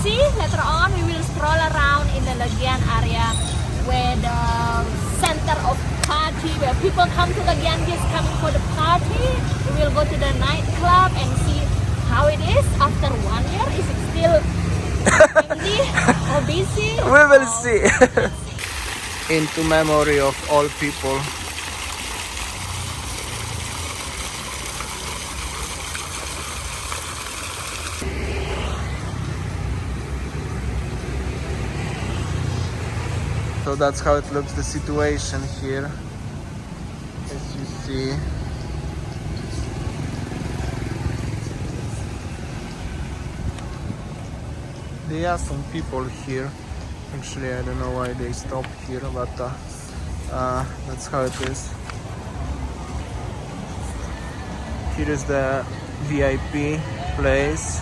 busy. Later on, we will stroll around in the Legian area where the center of party, where people come to Legian just coming for the party. We will go to the nightclub and see how it is after 1 year. Is it still busy or busy? We will see. Into memory of all people. So that's how it looks, the situation here, as you see. There are some people here. Actually, I don't know why they stopped here, but that's how it is. Here is the VIP place.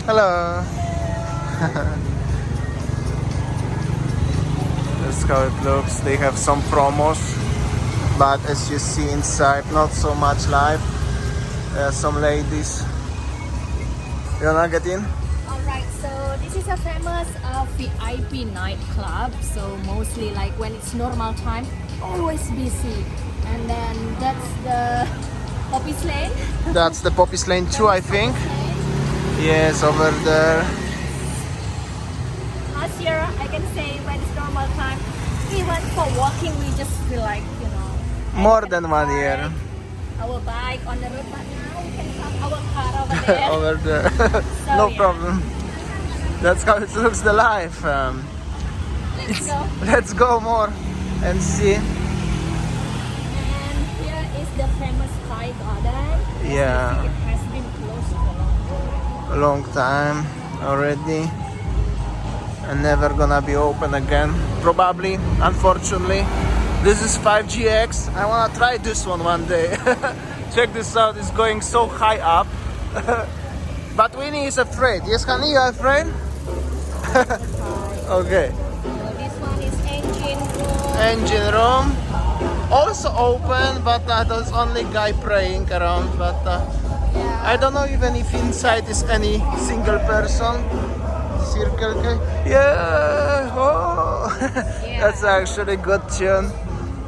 Hello. That's how it looks. They have some promos, but as you see inside, not so much life. There are some ladies. You wanna get in? Alright, so this is a famous VIP nightclub. So mostly like when it's normal time, always busy. And then that's the Poppy's Lane. That's the Poppy's Lane 2, I think. Yes, over there. Last year, I can say when it's normal time, even for walking, we just feel like, you know. More than 1 year. Our bike on the road, but now we can park our car over there. Over there. So, No yeah. problem. That's how it looks, the life. Let's go. Let's go more and see. And here is the famous Thai garden. Yeah. It has been closed for A long time already. And never gonna be open again. Probably, unfortunately. This is 5GX. I wanna try this one day. Check this out, it's going so high up. But Winnie is afraid. Yes, honey, you are afraid? Okay. So this one is engine room. Engine room. Also open, but there's only guy praying around. But Yeah. I don't know even if inside is any single person. Circle K. Yeah. Oh. Yeah. That's actually good tune.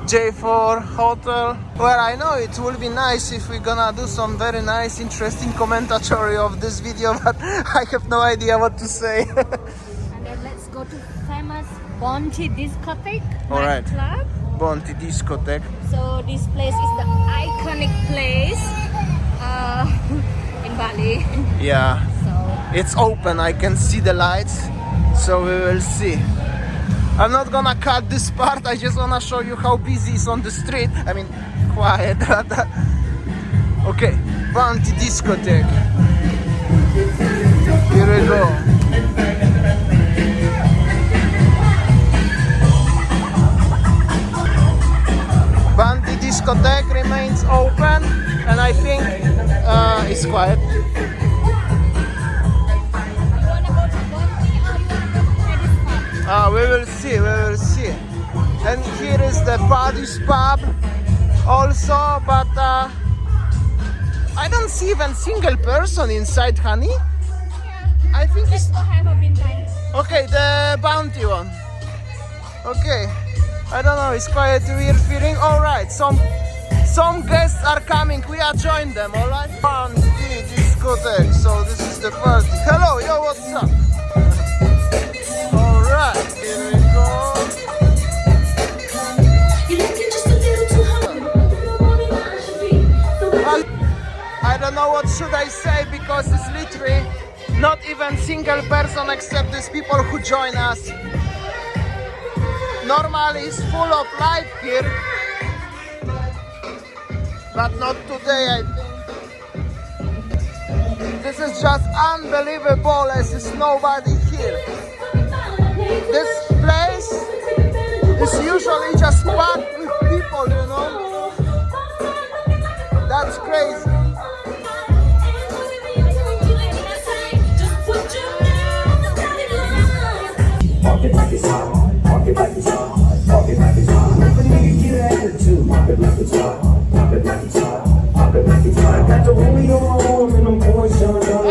J4 Hotel. Well, I know it will be nice if we're gonna do some very nice, interesting commentary of this video, but I have no idea what to say. And then let's go to famous Bonti Discotheque Alright. nightclub. Bonti Discotheque. So this place is the iconic place in Bali. Yeah. So It's open, I can see the lights, so we will see. I'm not gonna cut this part, I just wanna show you how busy it's on the street. I mean, quiet. Okay, Bonti Discotheque. Here we go. Bonti Discotheque remains open, and I think it's quiet. We will see, we will see. And here is the Buddy's pub also, but I don't see even single person inside, honey. yeah, I think let's it's... go have a bintang. Okay, the Bounty one. Okay, I don't know, it's quite weird feeling. Alright, some guests are coming, we are join them, alright? Bounty Discotheque, so this is the party. Hello, yo, what's up? Alright, here we go. I don't know what should I say because it's literally not even single person except these people who join us. Normally it's full of life here, but not today, I think. This is just unbelievable as there's nobody here. This place is usually just packed with people, you know. That's crazy. Park it like it's hot, park it like it's hot, park it like it's hot. Let the nigga get an attitude. Park it like it's hot, park it like it's hot, park it like it's hot. Got the rollie on my arm and I'm pouring Sean down.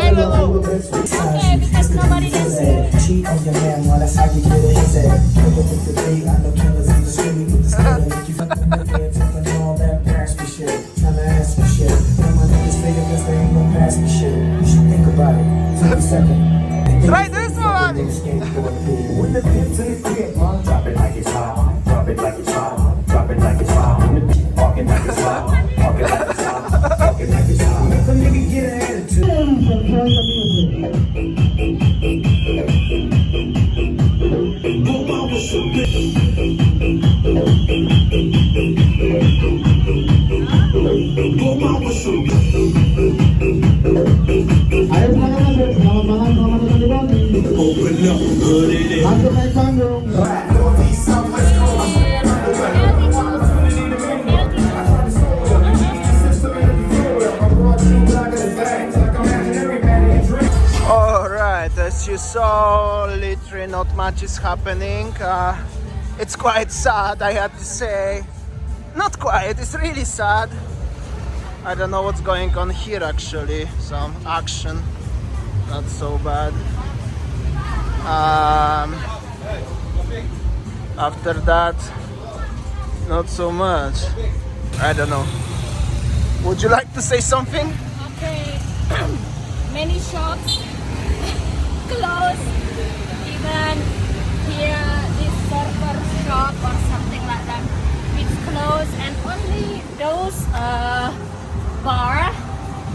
Nobody He lives. said, cheat on your man, well, that's how you get it. He said, killer with the beat, I know killers in the street with the skiller. Make you fucking the head, talking all that pass me shit. Tryna ask me shit. Now my niggas figure this, they ain't gonna pass me shit. You should think about it. Take a second. Try this one! When the pimp to the crib, man, drop it like it's hot. Drop it like it's hot. Drop it like it's hot. Walking like it's hot. Walking like it's hot. Walking like it's hot. Let the nigga get an attitude. Open up, put it in. Alright, as you saw, literally not much is happening. It's quite sad, I have to say. Not quite, it's really sad. I don't know what's going on here actually. Some action, not so bad. After that, not so much. I don't know. Would you like to say something? Okay. Many shops closed. Even here, this burger shop or something like that, it's closed, and only those bar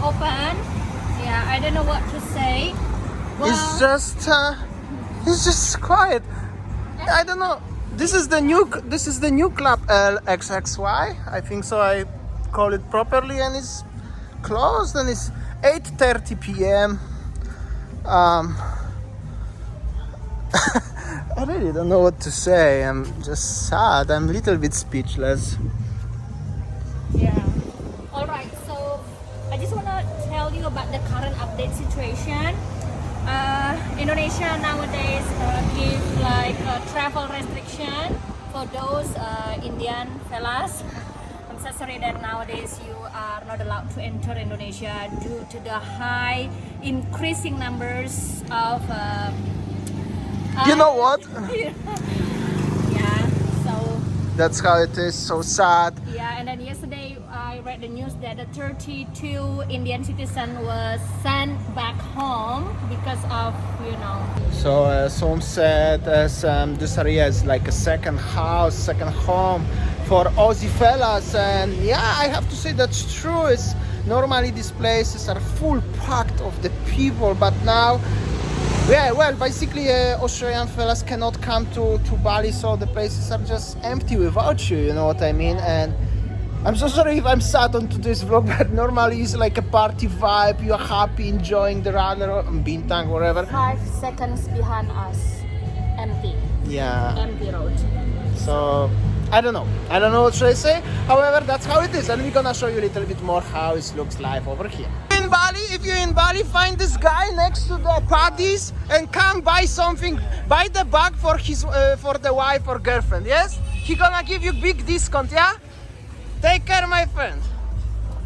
open. Yeah, I don't know what to say. Well, It's just quiet. I don't know. This is the new club LXXY. I think so. I call it properly, and it's closed, and it's 8:30 p.m. I really don't know what to say. I'm just sad. I'm a little bit speechless. yeah. All right. So I just want to tell you about the current update situation. Indonesia nowadays give like a travel restriction for those Indian fellas. I'm so sorry that nowadays you are not allowed to enter Indonesia due to the high increasing numbers of You know what? yeah, so That's how it is. So sad. yeah, and then yesterday I read the news that the 32 Indian citizen was sent back home because of, you know. So some said this area is like a second house, second home for Aussie fellas, and yeah, I have to say that's true. It's normally these places are full packed of the people, but now, yeah, well, basically Australian fellas cannot come to Bali, so the places are just empty without you. You know what I mean? And I'm so sorry if I'm sad onto this vlog, but normally it's like a party vibe. You're happy, enjoying the radar, bintang, whatever. 5 seconds behind us, empty road. So I don't know what should I say. However, that's how it is, and we're gonna show you a little bit more how it looks like over here. In Bali, if you're in Bali, find this guy next to the parties and come buy something. Buy the bag for his for the wife or girlfriend. Yes, he gonna give you big discount. Yeah, take care, my friend.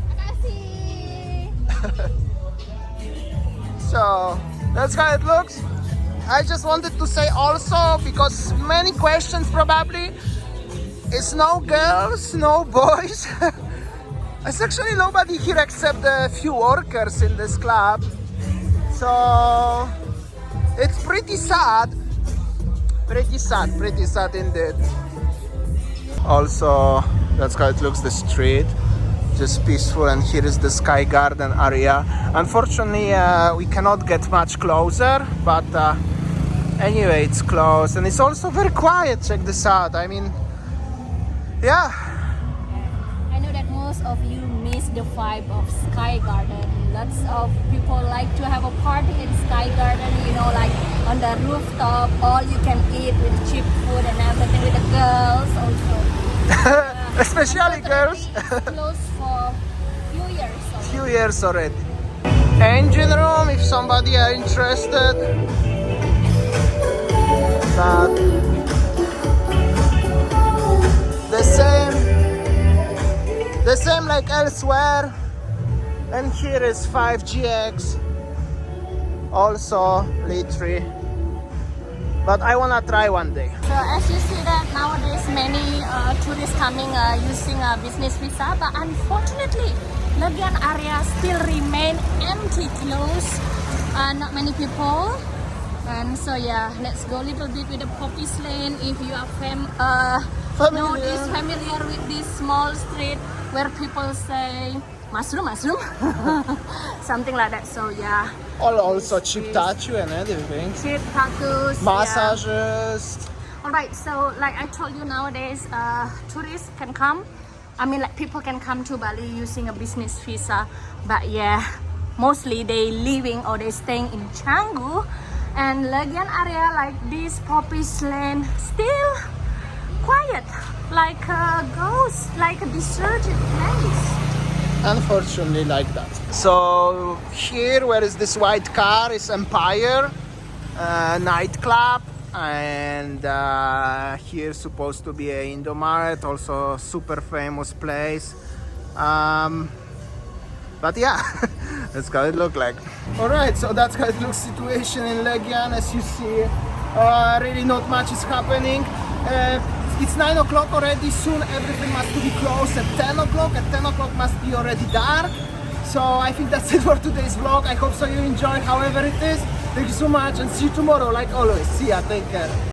Makasih. So that's how it looks. I just wanted to say also, because many questions probably, it's no girls, no boys. It's actually nobody here except a few workers in this club. So it's pretty sad. Pretty sad indeed. Also, that's how it looks, the street. Just peaceful, and here is the Sky Garden area. Unfortunately, we cannot get much closer, but anyway, it's closed, and it's also very quiet. Check this out. I mean, yeah. I know that most of you miss the vibe of Sky Garden. Lots of people like to have a party in Sky Garden, you know, like on the rooftop, all you can eat with cheap food and everything, with the girls also. Especially girls. It's closed for few years already. Engine room, if somebody are interested. But the same like elsewhere. And here is 5GX. also Litri. But I wanna try one day. So as you see that nowadays many tourists coming using a business visa, but unfortunately Legian area still remain empty, closed. Not many people. And so yeah, let's go a little bit with the Poppies Lane. If you are familiar with this small street where people say mushroom, something like that. So yeah. Also cheap tattoo and everything. Cheap tacos. Massages. Yeah. Alright, so like I told you, nowadays tourists can come. I mean, like people can come to Bali using a business visa. But yeah, mostly they living or they staying in Canggu. And Legian area like this Poppies Lane still quiet, like a ghost, like a deserted place. Unfortunately, like that. So here, where is this white car? Is Empire nightclub, and here supposed to be a Indomaret, also super famous place. But yeah, that's how it look like. All right, so that's how it looks situation in Legian. As you see, really not much is happening. It's 9 o'clock already. Soon everything must be closed at 10 o'clock. At 10 o'clock must be already dark. So I think that's it for today's vlog. I hope so you enjoy however it is. Thank you so much and see you tomorrow like always. See ya, take care.